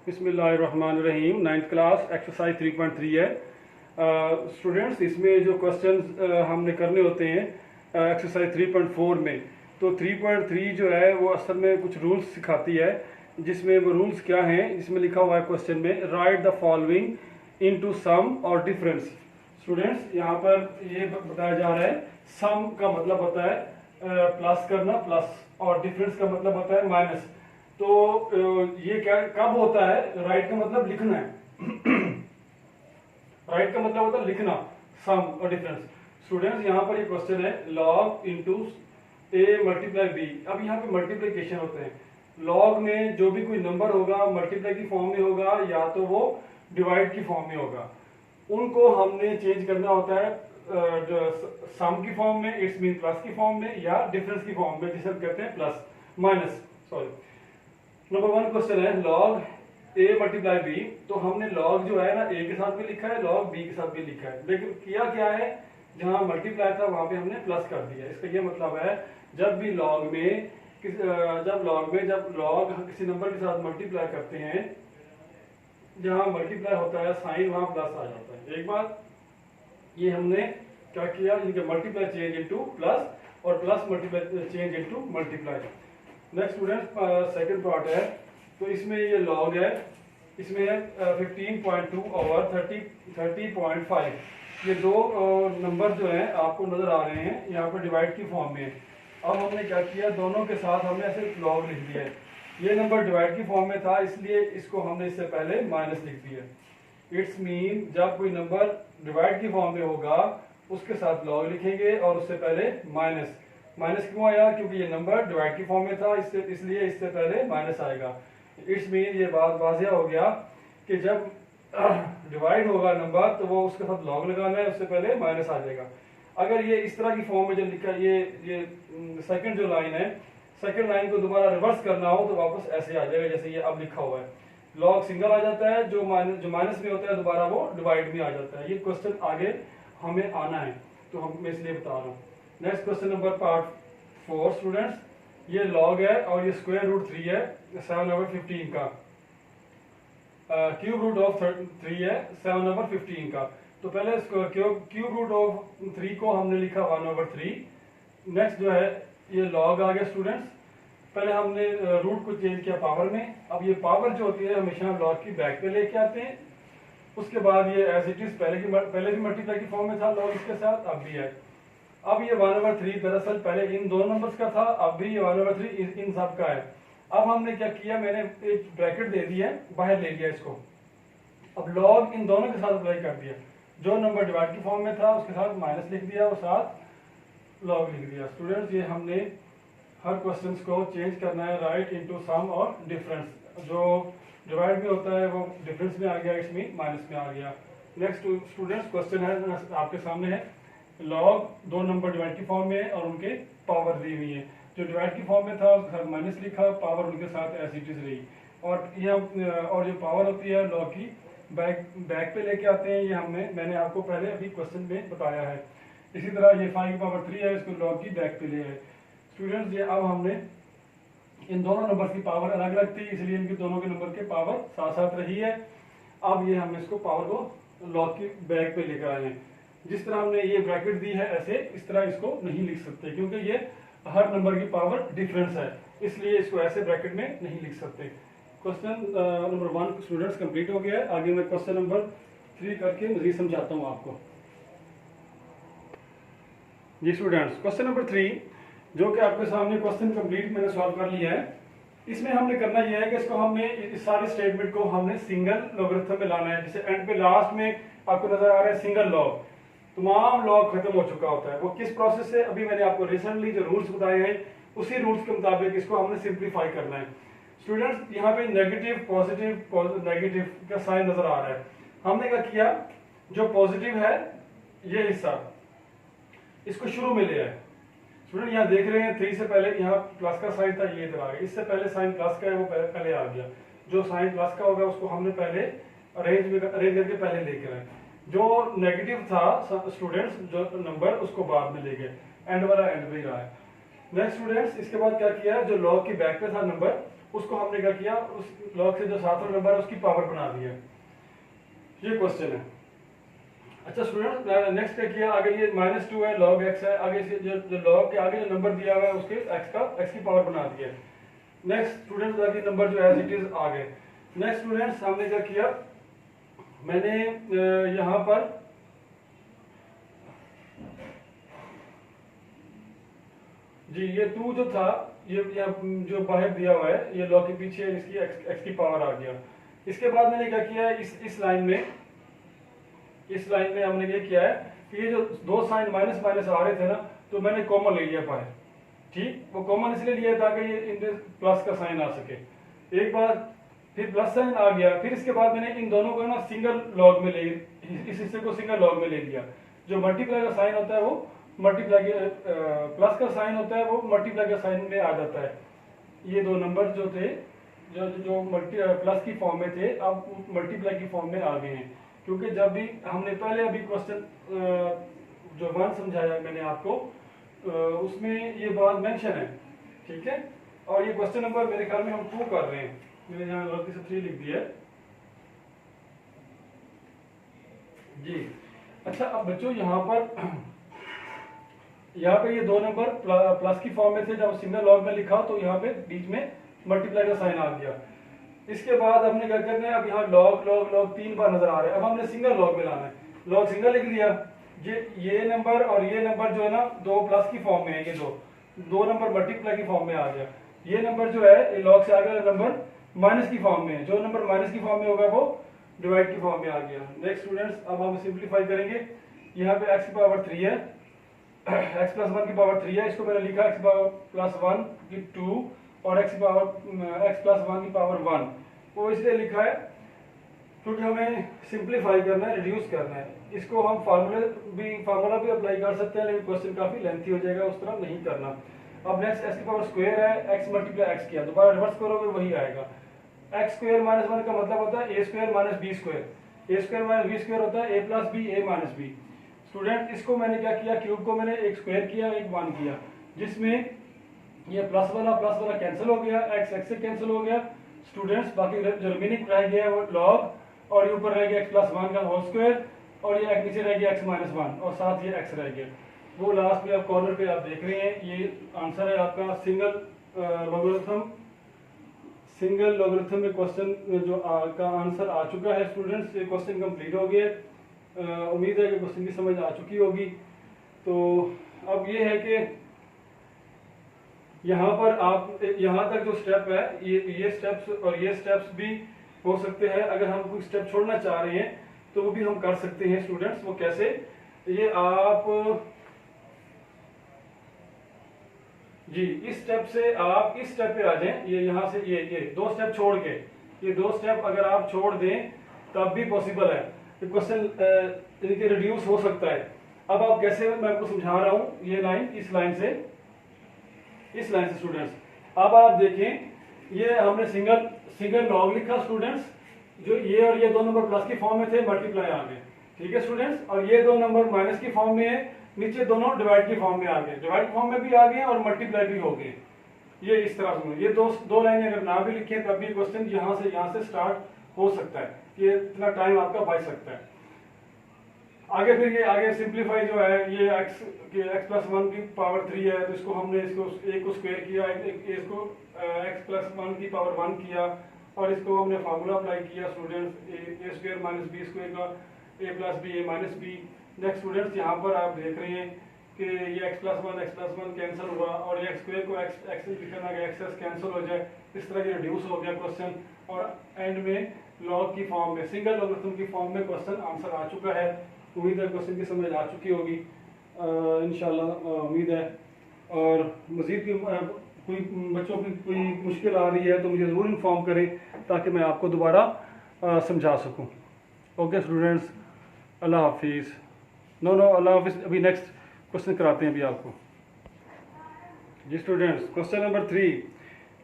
बिस्मिल्लाहिर्रहमानिर्रहीम। 9th class exercise 3.3 है। Students, इसमें जो क्वेश्चंस हमने करने होते हैं एक्सरसाइज 3.4 में, तो 3.3 जो है वो असल में कुछ रूल्स सिखाती है, जिसमें वो रूल्स क्या हैं, इसमें लिखा हुआ है क्वेश्चन में, right the following into some और डिफरेंस। स्टूडेंट्स, यहाँ पर ये बताया जा रहा है, सम का मतलब होता है प्लस करना, प्लस, और डिफरेंस का मतलब होता है माइनस। तो ये क्या कब होता है? राइट का मतलब लिखना है राइट का मतलब होता है लिखना, सम और डिफरेंस। स्टूडेंट्स, यहाँ पर ये क्वेश्चन है, log into A multiply B. अब यहाँ पे मल्टीप्लिकेशन होते हैं। लॉग में जो भी कोई नंबर होगा मल्टीप्लाई की फॉर्म में होगा, या तो वो डिवाइड की फॉर्म में होगा। उनको हमने चेंज करना होता है सम की फॉर्म में, इट्स मीन प्लस की फॉर्म में, या डिफरेंस की फॉर्म में, जिसे हम कहते हैं plus minus, sorry. Number 1 question है, लॉग ए मल्टीप्लाई बी। तो हमने लॉग जो है ना ए के साथ भी लिखा है, लॉग बी के साथ भी लिखा है, लेकिन किया क्या है, जहां मल्टीप्लाई था वहां पे हमने प्लस कर दिया। इसका ये मतलब है, जब भी लॉग में जब लॉग किसी नंबर के साथ मल्टीप्लाई करते हैं, जहां मल्टीप्लाई होता है साइन वहां प्लस आ जाता है। एक बात ये हमने क्या किया, इनके मल्टीप्लाई चेंज इनटू प्लस और plus multiply change into multiply. Next student, second part है, तो इसमें ये लॉग है, इसमें है 15.2 ओवर 30.5। ये दो नंबर जो हैं आपको नजर आ रहे हैं, यहाँ पर डिवाइड की फॉर्म में। अब हमने क्या किया, दोनों के साथ हमने ऐसे लॉग लिख दिया है। ये नंबर डिवाइड की फॉर्म में था, इसलिए इसको हमने इससे पहले माइनस लिख दिया। इट्स मीन जब कोई नंबर डिवाइड की फॉर्म में होगा उसके साथ लॉग लिखेंगे और उससे पहले माइनस। माइनस क्यों आया? क्योंकि ये नंबर डिवाइड की फॉर्म में था, इसलिए इससे पहले माइनस आएगा। इट्स मीन ये बात वाज़िया हो गया कि जब डिवाइड होगा नंबर तो वो उसके साथ लॉग लगाना है, उससे पहले माइनस आ जाएगा। अगर ये इस तरह की फॉर्म में जो लिखा है, ये सेकंड जो लाइन है, सेकंड लाइन को दोबारा रिवर्स करना हो तो वापस ऐसे आ जाएगा जैसे ये अब लिखा हुआ है। लॉग सिंगल आ जाता है, जो माइनस में होता है दोबारा वो डिवाइड में आ जाता है। ये क्वेश्चन आगे हमें आना है, तो मैं इसलिए बता रहा हूँ। Next question number part 4 students, ये लॉग है और ये स्क्वायर रूट 3 है 7/15 का, क्यूब रूट ऑफ 3 है 7/15 का। तो पहले क्यूब रूट ऑफ 3 को हमने लिखा 1/3। नेक्स्ट जो है ये लॉग आ गया स्टूडेंट्स। पहले हमने रूट को चेंज किया पावर में। अब ये पावर जो होती है हमेशा हम लॉग की बैक पे लेके आते हैं। उसके बाद ये एज इट इज पहले भी मल्टीप्लाई की फॉर्म में था लॉग इसके साथ, अब भी है। अब ये 1/3 दरअसल पहले इन दोनों नंबर्स का था, अब भी ये 1/3 इन सब का है। अब हमने क्या किया, मैंने एक ब्रैकेट दे दी है, बाहर ले लिया इसको। अब लॉग इन दोनों के साथ अप्लाई कर दिया। जो नंबर डिवाइड की फॉर्म में था उसके साथ माइनस लिख दिया और साथ लॉग लिख दिया। स्टूडेंट्स, ये हमने हर क्वेश्चंस को चेंज करना है, राइट इनटू सम और डिफरेंस। जो डिवाइड में होता है वो डिफरेंस में आ गया, इसमें माइनस में आ गया। नेक्स्ट स्टूडेंट्स, क्वेश्चन है आपके सामने है, लॉग दो नंबर डिवाइड की फॉर्म में है और उनके पावर दी हुई है। जो डिवाइड की फॉर्म में था उसके साथ माइनस लिखा, पावर उनके साथ एज इट इज रही। और जो पावर होती है लॉग की बैक पे लेके आते हैं, ये मैंने आपको पहले अभी क्वेश्चन में बताया है। इसी तरह ये 5/3 है, इसको लॉग की बैक पे ले आए। स्टूडेंट्स, ये अब हमने इन दोनों नंबर की पावर अलग अलग थी, इसलिए इनके दोनों के नंबर के पावर साथ साथ रही है। अब ये हमने इसको पावर को लॉग की बैक पे लेकर आए हैं। जिस तरह हमने ये ब्रैकेट दी है, ऐसे इस तरह इसको नहीं लिख सकते, क्योंकि ये हर नंबर की पावर डिफरेंस है, इसलिए इसको ऐसे ब्रैकेट में नहीं लिख सकते। क्वेश्चन नंबर 1 स्टूडेंट्स कंप्लीट हो गया है। आगे मैं क्वेश्चन नंबर 3 करके मजीद समझाता हूँ आपको। जी स्टूडेंट्स, क्वेश्चन नंबर 3 जो कि आपके सामने क्वेश्चन कंप्लीट मैंने सॉल्व कर लिया है। इसमें हमने करना यह है कि इसको हमने इस सारे स्टेटमेंट को हमने सिंगल लॉगरिथम में लाना है। जैसे एंड पे लास्ट में आपको नजर आ रहा है सिंगल लॉग, तमाम लॉग खत्म हो चुका होता है। वो किस प्रोसेस से, अभी मैंने आपको रिसेंटली जो रूल्स बताए हैं उसी रूल्स के मुताबिक इसको हमने सिंप्लीफाई करना है। स्टूडेंट्स, यहाँ पे नेगेटिव पॉजिटिव नेगेटिव का साइन नजर आ रहा है। हमने क्या किया, जो पॉजिटिव है ये हिस्सा इसको शुरू में ले आए। स्टूडेंट, यहाँ देख रहे हैं 3 से पहले यहाँ प्लस का साइन था, ये इधर आ गया। इससे पहले साइन प्लस का है वो पहले आ गया। जो साइन प्लस का होगा उसको हमने पहले अरेंज करके पहले लेकर आए। जो नेगेटिव था स्टूडेंट्स, जो नंबर उसको बाद में ले गए, एंड वाला एंड में ही रहा है। नेक्स्ट स्टूडेंट्स, इसके बाद क्या किया, जो लॉग की बैक पे था नंबर उसको हमने क्या किया, उस लॉग से जो साथ वाला नंबर है उसकी पावर बना दिया। ये क्वेश्चन है। अच्छा स्टूडेंट, नेक्स्ट क्या किया, आगे ये -2 है, log x है, आगे से जो log के आगे जो नंबर दिया हुआ है उसके x की पावर बना दी है। नेक्स्ट स्टूडेंट, बाकी नंबर जो एज इट इज आ गए। नेक्स्ट स्टूडेंट्स, हमने क्या किया, मैंने यहाँ पर जी ये 2 जो था, ये जो बाहर दिया हुआ है, ये log के पीछे इसकी x की पावर आ गया। इसके बाद मैंने क्या किया, इस लाइन में हमने ये किया है कि ये जो दो साइन माइनस माइनस आ रहे थे ना, तो मैंने कॉमन ले लिया बाहर। ठीक, वो कॉमन इसलिए लिया ताकि ये इनमें प्लस का साइन आ सके। एक बार फिर प्लस साइन आ गया, फिर इसके बाद मैंने इन दोनों को ना सिंगल लॉग में ले, इस हिस्से को सिंगल लॉग में ले लिया। जो मल्टीप्लाई का साइन होता है वो मल्टीप्लाई के प्लस का साइन होता है वो मल्टीप्लाई के साइन में आ जाता है। ये दो नंबर जो थे, जो प्लस की फॉर्म में थे, अब मल्टीप्लाई की फॉर्म में आ गए हैं। क्योंकि जब भी हमने पहले अभी क्वेश्चन जो 1 समझाया मैंने आपको, उसमें ये बात मेंशन है। ठीक है, और ये क्वेश्चन नंबर मेरे ख्याल में हम 2 कर रहे हैं, मैंने यहाँ गलती से 3 लिख दिया है जी। अच्छा, अब बच्चों यहाँ पे ये दो नंबर प्लस की फॉर्म में थे, जब सिंगल लॉग में लिखा तो यहाँ पे बीच में मल्टीप्लाई का साइन आ गया। इसके बाद हमने क्या करना है, अब यहाँ लॉग लॉग लॉग 3 बार नजर आ रहे हैं, अब हमने सिंगल लॉग में लाना है। लॉग सिंगल लिख दिया, ये नंबर और ये नंबर जो है ना, दो प्लस की फॉर्म में है, ये दो नंबर मल्टीप्लाई की फॉर्म में आ गया। ये नंबर जो है लॉग से आगे वाला नंबर माइनस की फॉर्म में है, जो नंबर माइनस की फॉर्म में होगा वो डिवाइड की फॉर्म में आ गया। नेक्स्ट स्टूडेंट्स, अब हम सिंप्लीफाई करेंगे। यहाँ पे x की पावर 3 है, x प्लस 1 की पावर 3 है, इसको मैंने लिखा x पावर प्लस 1 की 2 और x प्लस 1 की पावर 1। वो इसलिए लिखा है क्योंकि हमें सिंप्लीफाई करना है, रिड्यूस करना है। इसको हम फार्मूला भी अप्लाई कर सकते हैं, लेकिन क्वेश्चन काफी लेंथी हो जाएगा, उस तरह नहीं करना। अब नेक्स्ट x की पावर स्क्वायर है, x मल्टीप्लाई x किया, दोबारा रिवर्स करोगे वही आएगा। x स्क्वायर माइनस 1 का मतलब होता है a square minus b square, a square minus b square होता है a plus b a minus b। Student, इसको मैंने क्या किया, क्यूब को मैंने एक स्क्वायर किया, एक 1 किया, जिसमें ये प्लस वाला कैंसिल हो गया, x से कैंसिल हो गया। स्टूडेंट्स, बाकी जो रिमेनिंग रह गया वो लॉग, और ये ऊपर रह गया x प्लस 1 का होल स्क्वायर, और ये नीचे रह गया x माइनस 1, और साथ ये x रह गया। वो लास्ट में आप कॉर्नर पे आप देख रहे हैं, ये आंसर है आपका सिंगल लॉगरिथम में क्वेश्चन जो का आंसर आ चुका है। स्टूडेंट्स, ये क्वेश्चन कंप्लीट हो गया। उम्मीद है कि क्वेश्चन की समझ आ चुकी होगी। तो अब ये है कि यहाँ पर आप यहाँ तक जो स्टेप है, ये स्टेप्स और ये स्टेप्स भी हो सकते हैं। अगर हम कोई स्टेप छोड़ना चाह रहे हैं तो वो भी हम कर सकते हैं। स्टूडेंट्स, वो कैसे, ये आप जी इस स्टेप से आप इस स्टेप पे आ जाएं। ये यहाँ से ये दो स्टेप छोड़ के, ये दो स्टेप अगर आप छोड़ दें तब भी पॉसिबल है, क्वेश्चन रिड्यूस हो सकता है। अब आप कैसे, मैं आपको समझा रहा हूँ। ये लाइन इस लाइन से स्टूडेंट्स, अब आप देखें, ये हमने सिंगल लॉग लिखा स्टूडेंट्स, जो ये और ये दो नंबर प्लस की फॉर्म में थे, मल्टीप्लाई आ गए। ठीक है स्टूडेंट्स, और ये दो नंबर माइनस की फॉर्म में है, नीचे दोनों डिवाइड की फॉर्म में आ गए, डिवाइड फॉर्म में भी आ गए और मल्टीप्लाई भी हो गए। ये इस तरह से, ये दो लाइनें अगर ना भी लिखे तब भी क्वेश्चन यहाँ से स्टार्ट हो सकता है। ये इतना टाइम आपका बच सकता है। आगे फिर ये आगे सिंप्लीफाई जो है, ये x प्लस 1 की पावर 3 है, तो इसको हमने एक को स्क्वायर किया, इसको x प्लस 1 की पावर 1 किया, और इसको हमने फार्मूला अप्लाई किया students, a square minus b square का a plus b a minus b। Next students, यहाँ पर आप देख रहे हैं कि ये x प्लस 1 कैंसिल हुआ, और ये x स्क्वायर को x से लिखना है, x कैंसिल हो जाए, इस तरह के रिड्यूस हो गया क्वेश्चन, और एंड में लॉग की फॉर्म में, सिंगल लॉगरिथम की फॉर्म में क्वेश्चन आंसर आ चुका है। उम्मीद है क्वेश्चन की समझ आ चुकी होगी इंशाल्लाह, उम्मीद है। और मज़ीद कोई बच्चों की कोई मुश्किल आ रही है तो मुझे ज़रूर इन्फॉर्म करें, ताकि मैं आपको दोबारा समझा सकूं। ओके स्टूडेंट्स, अल्लाह हाफिज़। नो अल्लाह हाफिज़। अभी नेक्स्ट क्वेश्चन कराते हैं अभी आपको जी स्टूडेंट्स। क्वेश्चन नंबर 3,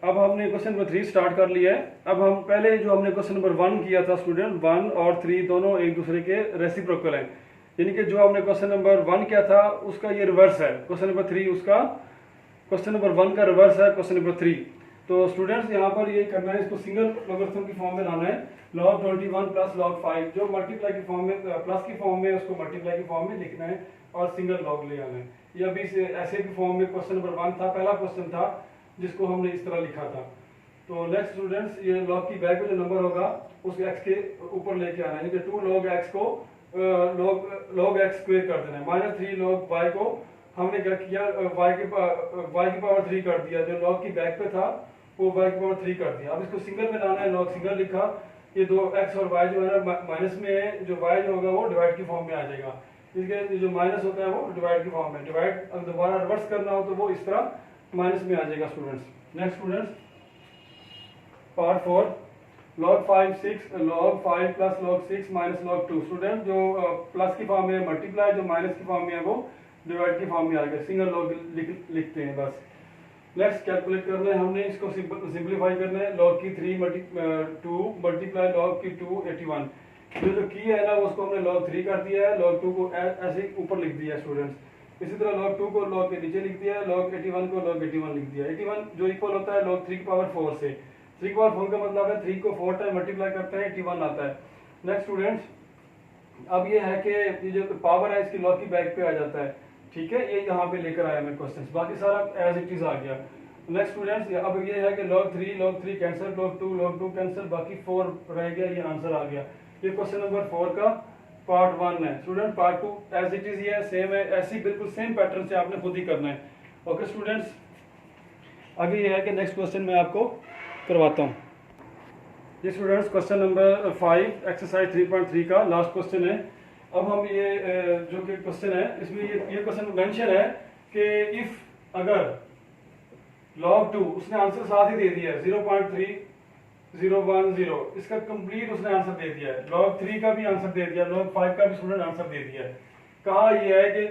अब हमने क्वेश्चन नंबर 3 स्टार्ट कर लिया है। अब हम पहले जो हमने क्वेश्चन नंबर 1 किया था स्टूडेंट, 1 और 3 दोनों एक दूसरे के रेसिप्रोकल हैं, यानी कि जो हमने क्वेश्चन नंबर 1 किया था उसका ये रिवर्स है। क्वेश्चन नंबर 3 उसका, क्वेश्चन नंबर 1 का रिवर्स है क्वेश्चन नंबर 3। तो स्टूडेंट्स यहाँ पर ये करना है, इसको सिंगल लॉगरिथम की फॉर्म में लाना है। log 21 प्लस log 5 जो मल्टीप्लाई की फॉर्म में प्लस की फॉर्म में उसको मल्टीप्लाई की फॉर्म में लिखना है और सिंगल लॉग ले आना है। ये अभी ऐसे की फॉर्म में क्वेश्चन नंबर 1 था, पहला क्वेश्चन था जिसको हमने इस तरह लिखा था। तो नेक्स्ट स्टूडेंट्स, ये लॉग की बैक में जो नंबर होगा उसके एक्स के ऊपर लेके आना है, यानी कि 2 log x को log x स्क्वायर कर देना है। -3 log y को हमने क्या किया, y की पावर 3 कर दिया, जो log की बैक पे था वो y की पावर 3 कर दिया। अब इसको सिंगल में लाना है, log सिंगल लिखा, ये दो x और y जो है ना माइनस में है, जो y जो होगा वो डिवाइड की फॉर्म में आ जाएगा, इसके जो माइनस होता है वो डिवाइड की फॉर्म में, डिवाइड अगर दोबारा रिवर्स करना हो तो वो इस तरह माइनस में आ जाएगा students. Next students, part 4 log 5 6 log 5 plus log 6 minus log 2। Student जो प्लस की फॉर्म में मल्टीप्लाई, जो माइनस की फॉर्म में है वो डिवाइड की फॉर्म में आ गया, सिंगल लॉग लिखते हैं बस। नेक्स्ट कैलकुलेट करना है हमने, इसको सिंपलीफाई करना है। log की 2 मल्टीप्लाई log की 2 81, जो की है ना वो उसको हमने log 3 कर दिया है, log 2 को ऐसे ऊपर लिख दिया है स्टूडेंट्स। इसी तरह log 2 को log के नीचे लिख दिया है, log 81 को log 81 लिख दिया है। 81 जो इक्वल होता है log 3 की पावर 4 से, 3 की पावर 4 का मतलब है 3 को 4 टाइम मल्टीप्लाई करते हैं 81 आता है। नेक्स्ट स्टूडेंट्स, अब ये है कि ये जो पावर है इसकी log की बैक पे आ जाता है, ठीक है, ये यहाँ पे लेकर आया मैं क्वेश्चन, बाकी सारा एज इट इज आ गया। नेक्स्ट स्टूडेंट्स, अब ये है कि log 3 कैंसिल, log 2 कैंसिल, बाकी 4 रह गया, ये आंसर आ गया। ये क्वेश्चन नंबर 4 का पार्ट 1 है। Student part 2 as it is ये सेम है, ऐसी बिल्कुल सेम पैटर्न से आपने खुद ही करना है। ओके स्टूडेंट्स, अभी ये है कि नेक्स्ट क्वेश्चन मैं आपको करवाता हूँ। ये स्टूडेंट्स क्वेश्चन नंबर 5 एक्सरसाइज 3.3 का लास्ट क्वेश्चन है। अब हम ये जो कि क्वेश्चन है इसमें ये क्वेश्चन मेंशन है कि इफ अगर log 2 उसने आंसर साथ ही दे दिया है 0.3010, इसका कंप्लीट उसने आंसर दे दिया है, log 3 का भी आंसर दे दिया, log 5 का भी स्टूडेंट आंसर दे दिया है। कहा यह है कि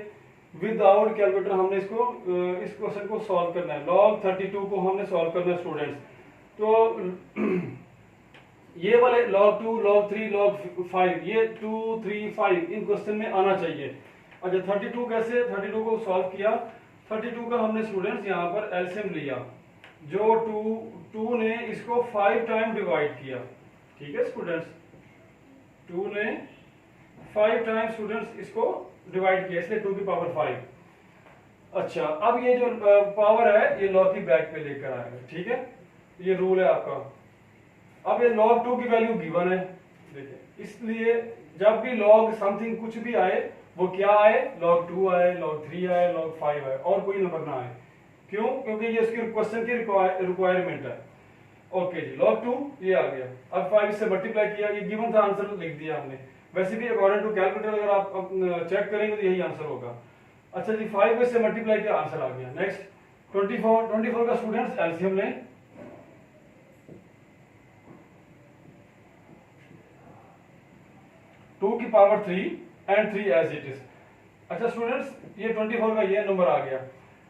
विदाउट कैलकुलेटर हमने इसको इस क्वेश्चन को सॉल्व करना है, log 32 को हमने सॉल्व करना है स्टूडेंट्स। तो ये वाले log 2 log 3 log 5 ये 2 3 5 इन क्वेश्चन में आना चाहिए। अच्छा 32 कैसे, 32 को सॉल्व किया, 32 का हमने स्टूडेंट्स यहाँ पर एलसीएम लिया, जो 2 ने इसको 5 टाइम डिवाइड किया, ठीक है स्टूडेंट्स, 2 ने 5 टाइम स्टूडेंट्स इसको डिवाइड किया, इसलिए 2 की पावर 5। अच्छा अब ये जो पावर है ये log की बैक पे लेकर आएगा, ठीक है, ये रूल है आपका। अब ये log 2 की वैल्यू गिवन है, देखिए, इसलिए जब भी log समथिंग कुछ भी आए वो क्या आए, log 2 आए, log 3 आए, log 5 आए, और कोई नंबर ना आए। क्यों? क्योंकि ये इसकी क्वेश्चन की रिक्वायरमेंट है। ओके जी, log 2 ये आ गया, अब 5 से मल्टीप्लाई किया, ये गिवन था, आंसर लिख दिया हमने। वैसे भी अकॉर्डिंग टू कैलकुलेटर अगर आप चेक करेंगे तो यही आंसर होगा। अच्छा जी 5 से मल्टीप्लाई किया, आंसर आ गया। नेक्स्ट 24 का स्टूडेंट्स एलसीएम लें, 2 की power 3 and 3 as it is. अच्छा स्टूडेंट्स, ये 24 का ये नंबर आ गया।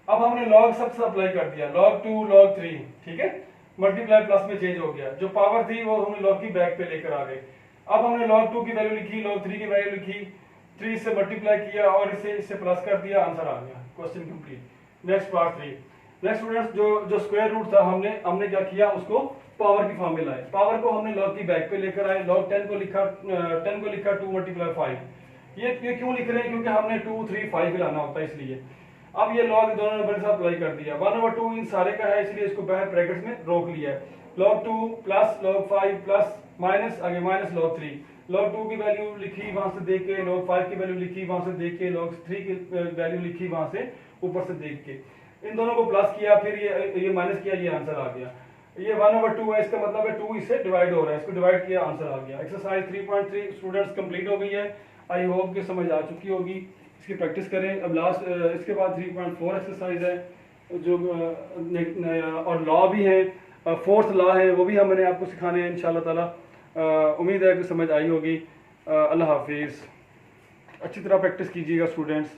अब हमने log सबसे अप्लाई कर दिया, log 2 log 3, ठीक है, मल्टीप्लाई प्लस में चेंज हो गया, जो पावर थी वो हमने log की बैक पे लेकर आ गए। अब हमने log 2 की वैल्यू लिखी, log 3 की वैल्यू लिखी, 3 से मल्टीप्लाई किया और इससे प्लस कर दिया, आंसर आ गया, question complete. Next part 3। Next students, जो स्क्वायर रूट था हमने क्या किया, उसको पावर की फॉर्म में लाए, पावर को हमने log की बैक पे लेकर आए, log 10 को लिखा 2 मल्टीप्लाई 5। ये क्यों लिख रहे हैं, क्योंकि हमने 2 3 5 लाना होता है इसलिए। अब ये log दोनों नंबर के साथ अप्लाई कर दिया, 1/2 इन सारे का है इसलिए इसको बाहर ब्रैकेट्स में रोक लिया है। log 2 plus log 5 plus minus आगे माइनस log 3, log 2 की वैल्यू लिखी वहां से देख के, log 5 की वैल्यू लिखी वहां से देख के, log 3 की वैल्यू लिखी वहां से ऊपर से देख के, इन दोनों को प्लस किया, फिर ये माइनस किया, ये आंसर आ गया। ये 1/2 है, इसका मतलब है 2 इससे डिवाइड हो रहा है, इसको डिवाइड किया, आंसर आ गया। एक्सरसाइज 3.3 स्टूडेंट्स कंप्लीट हो गई है, आई होप कि समझ आ चुकी होगी, इसकी प्रैक्टिस करें। अब लास्ट इसके बाद 3.4 एक्सरसाइज है, जो और लॉ भी है, 4th लॉ है, वो भी मैंने आपको सिखाने हैं इंशाल्लाह ताला। उम्मीद है कि समझ आई होगी। अल्लाह हाफिज़, अच्छी तरह प्रैक्टिस कीजिएगा स्टूडेंट्स।